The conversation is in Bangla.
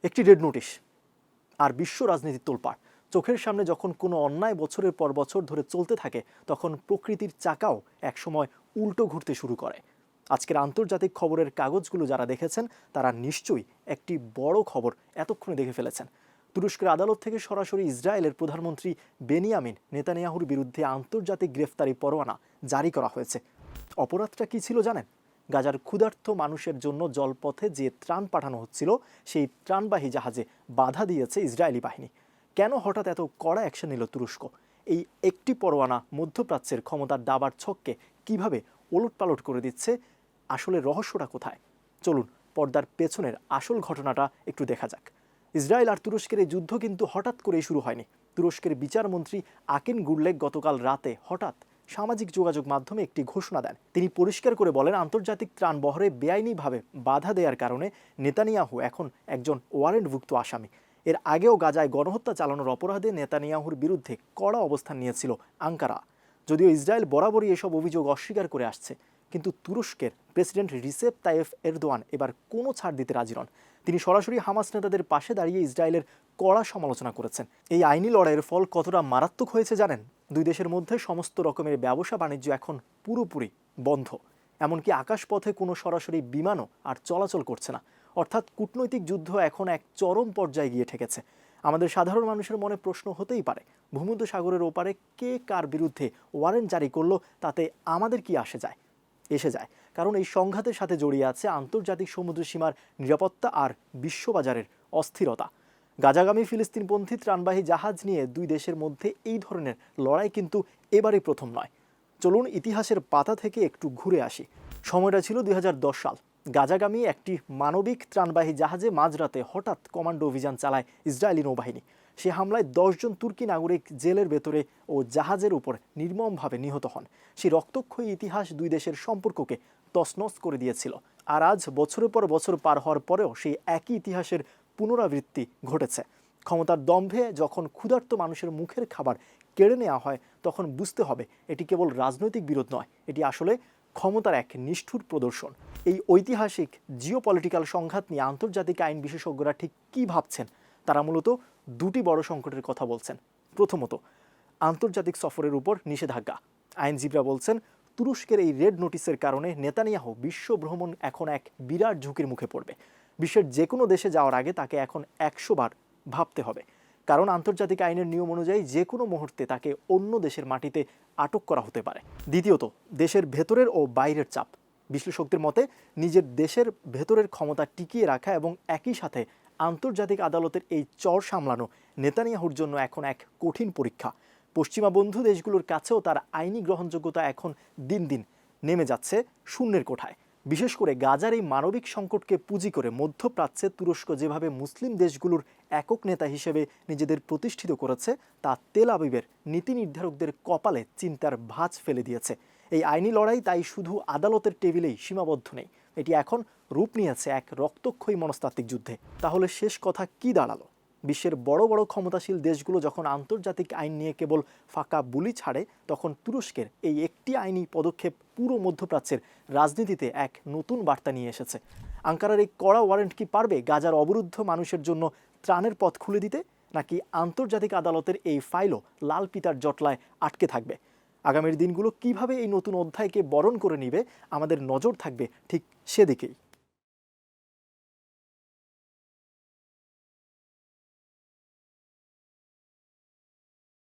একটি রেড নোটিশ আর বিশ্ব রাজনীতির তোলপাড়। চোখের সামনে যখন কোনো অন্যায় বছরের পর বছর ধরে চলতে থাকে, তখন প্রকৃতির চাকাও একসময় উল্টো ঘুরতে শুরু করে। আজকের আন্তর্জাতিক খবরের কাগজগুলো যারা দেখেছেন, তারা নিশ্চয়ই একটি বড় খবর এতক্ষণে দেখে ফেলেছেন। তুরস্কের আদালত থেকে সরাসরি ইসরায়েলের প্রধানমন্ত্রী বেনিয়ামিন নেতানিয়াহুর বিরুদ্ধে আন্তর্জাতিক গ্রেফতারি পরোয়ানা জারি করা হয়েছে। অপরাধটা কি ছিল জানেন? গাজার ক্ষুধার্ত মানুষের জন্য জলপথে যে ত্রাণ পাঠানো হচ্ছিল, সেই ত্রাণবাহী জাহাজে বাধা দিয়েছে ইসরায়েলি বাহিনী। কেন হঠাৎ এত কড়া অ্যাকশন নিল তুরস্ক? এই একটি পরোয়ানা মধ্যপ্রাচ্যের ক্ষমতার দাবার ছককে কিভাবে ওলটপালট করে দিচ্ছে? আসলে রহস্যটা কোথায়? চলুন পর্দার পেছনের আসল ঘটনাটা একটু দেখা যাক। ইসরায়েল আর তুরস্কের এই যুদ্ধ কিন্তু হঠাৎ করেই শুরু হয়নি। তুরস্কের বিচারমন্ত্রী আকিন গুরলেক গতকাল রাতে হঠাৎ সামাজিক যোগাযোগ মাধ্যমে একটি ঘোষণা দেন। তিনি পরিষ্কার করে বলেন, আন্তর্জাতিক ত্রাণ বহরে বেআইনিভাবে বাধা দেওয়ার কারণে নেতানিয়াহু এখন একজন ওয়ারেন্টভুক্ত আসামি। এর আগেও গাজায় গণহত্যা চালানোর অপরাধে নেতানিয়াহুর বিরুদ্ধে কড়া অবস্থান নিয়েছিল আঙ্কারা। যদিও ইসরায়েল বরাবরই এসব অভিযোগ অস্বীকার করে আসছে, কিন্তু তুরস্কের প্রেসিডেন্ট রিসেপ তাইয়েফ এরদোয়ান এবার কোনো ছাড় দিতে রাজি নন। তিনি সরাসরি হামাস নেতাদের পাশে দাঁড়িয়ে ইসরায়েলের কড়া সমালোচনা করেছেন। এই আইনি লড়াইয়ের ফল কতটা মারাত্মক হয়েছে জানেন? দুই দেশের মধ্যে সমস্ত রকমের ব্যবসা বাণিজ্য এখন পুরোপুরি বন্ধ। এমনকি আকাশপথে কোনো সরাসরি বিমানও আর চলাচল করছে না। অর্থাৎ কূটনৈতিক যুদ্ধ এখন এক চরম পর্যায়ে গিয়ে ঠেকেছে। আমাদের সাধারণ মানুষের মনে প্রশ্ন হতেই পারে, ভূমধ্য সাগরের ওপারে কে কার বিরুদ্ধে ওয়ারেন্ট জারি করলো, তাতে আমাদের কি এসে যায়? কারণ এই সংঘাতের সাথে জড়িয়ে আছে আন্তর্জাতিক সমুদ্র সীমার নিরাপত্তা আর বিশ্ববাজারের অস্থিরতা। গাজাগামী ফিলিস্তিনপন্থী ত্রাণবাহী জাহাজ নিয়ে দুই দেশের মধ্যে এই ধরনের লড়াই কিন্তু এবারই প্রথম নয়। চলুন ইতিহাসের পাতা থেকে একটু ঘুরে আসি। সময়টা ছিল 2010 সাল। গাজাগামী একটি মানবিক ত্রাণবাহী জাহাজে মাঝরাতে হঠাৎ কমান্ডো অভিযান চালায় ইসরায়েলি নৌবাহিনী। সে হামলায় 10 জন তুর্কি নাগরিক জেলের ভেতরে ও জাহাজের উপর নির্মমভাবে নিহত হন। সেই রক্তক্ষয়ী ইতিহাস দুই দেশের সম্পর্ককে তছনছ করে দিয়েছিল। আর আজ বছরের পর বছর পার হওয়ার পরেও সেই একই ইতিহাসের পুনরাবৃত্তি ঘটেছে। ক্ষমতার দম্ভে যখন ক্ষুধার্ত মানুষের মুখের খাবার কেড়ে নেওয়া হয়, তখন বুঝতে হবে এটি কেবল রাজনৈতিক বিরোধ নয়, এটি আসলে ক্ষমতার এক নিষ্ঠুর প্রদর্শন। এই ঐতিহাসিক জিওপলিটিক্যাল সংঘাত নিয়ে আন্তর্জাতিক আইন বিশেষজ্ঞরা ঠিক কী ভাবছেন? তারা মূলত দুটি বড় সংকটের কথা বলছেন। প্রথমত, আন্তর্জাতিক সফরের উপর নিষেধাজ্ঞা। আইনজীবীরা বলছেন, তুরস্কের এই রেড নোটিসের কারণে নেতানিয়াহু বিশ্ব ভ্রমণ এখন এক বিরাট ঝুঁকির মুখে পড়বে। বিশ্বের যে কোনো দেশে যাওয়ার আগে তাকে এখন 100 বার ভাবতে হবে, কারণ আন্তর্জাতিক আইনের নিয়ম অনুযায়ী যে কোনো মুহূর্তে তাকে অন্য দেশের মাটিতে আটক করা হতে পারে। দ্বিতীয়ত, দেশের ভেতরের ও বাইরের চাপ। বিশ্লেষকদের মতে, নিজের দেশের ভেতরের ক্ষমতা টিকিয়ে রাখা এবং একই সাথে আন্তর্জাতিক আদালতের এই চর সামলানো নেতানিয়াহুর জন্য এখন এক কঠিন পরীক্ষা। পশ্চিমা বন্ধু দেশগুলোর কাছেও তার আইনি গ্রহণযোগ্যতা এখন দিন দিন নেমে যাচ্ছে শূন্যের কোঠায়। বিশেষ করে গাজার এই মানবিক সংকটকে পুঁজি করে মধ্যপ্রাচ্যে তুরস্ক যেভাবে মুসলিম দেশগুলোর একক নেতা হিসেবে নিজেদের প্রতিষ্ঠিত করেছে, তা তেল আবিবের নীতি নির্ধারকদের কপালে চিন্তার ভাঁজ ফেলে দিয়েছে। এই আইনি লড়াই তাই শুধু আদালতের টেবিলেই সীমাবদ্ধ নেই, এটি এখন রূপ নিয়েছে এক রক্তক্ষয়ী মনস্তাত্ত্বিক যুদ্ধে। তাহলে শেষ কথা কি দাঁড়ালো? বিশ্বের বড় বড় ক্ষমতাশীল দেশগুলো যখন আন্তর্জাতিক আইন নিয়ে কেবল ফাঁকা বুলি ছাড়ে, তখন তুরস্কের এই একটি আইনি পদক্ষেপ পুরো মধ্যপ্রাচ্যের রাজনীতিতে এক নতুন বার্তা নিয়ে এসেছে। আঙ্কারার এই কড়া ওয়ারেন্ট কি পারবে গাজার অবরুদ্ধ মানুষের জন্য ত্রাণের পথ খুলে দিতে, নাকি আন্তর্জাতিক আদালতের এই ফাইলও লাল পিতার জটলায় আটকে থাকবে? আগামীর দিনগুলো কিভাবে এই নতুন অধ্যায়কে বরণ করে নিবে, আমাদের নজর থাকবে ঠিক সেদিকেই।